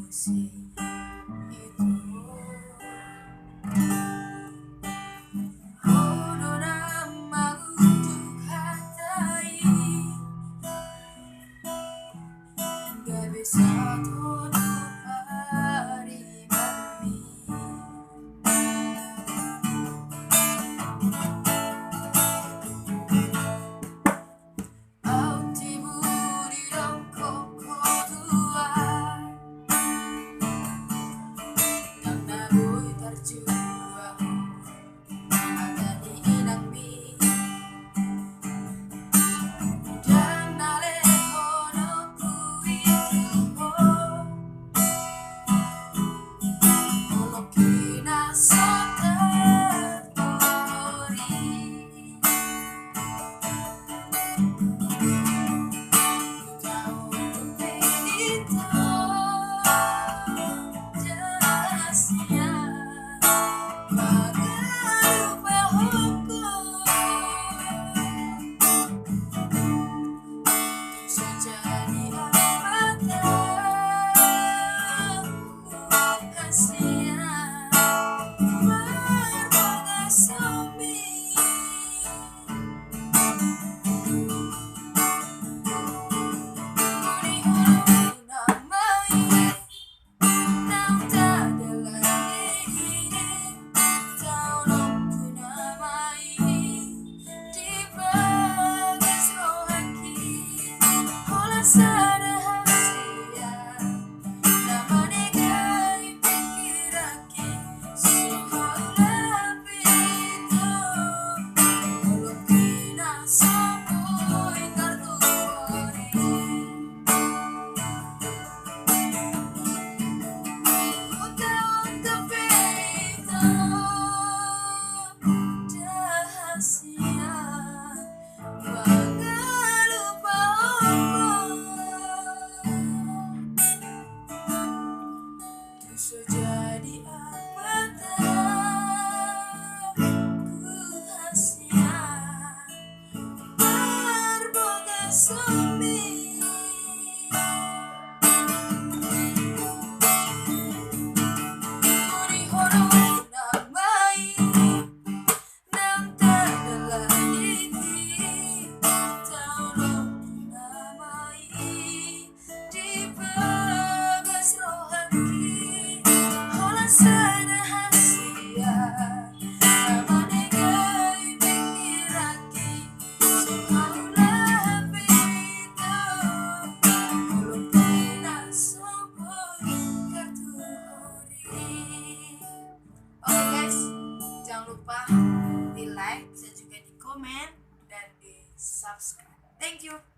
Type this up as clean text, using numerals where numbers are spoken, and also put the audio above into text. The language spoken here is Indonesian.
musik itu. Bodoh nama untuk hatai, gak bisa tutup hari mami. Jadi apa tak ku hasia berboga sumi. Muri hono namai nam tadalah diti taulo namai di bagas rohaki. Sana hasia sama negai pikiraki sekolah pita belum pernah sobat kartu hori. Oke guys, jangan lupa di like, bisa juga di komen dan di subscribe. Thank you.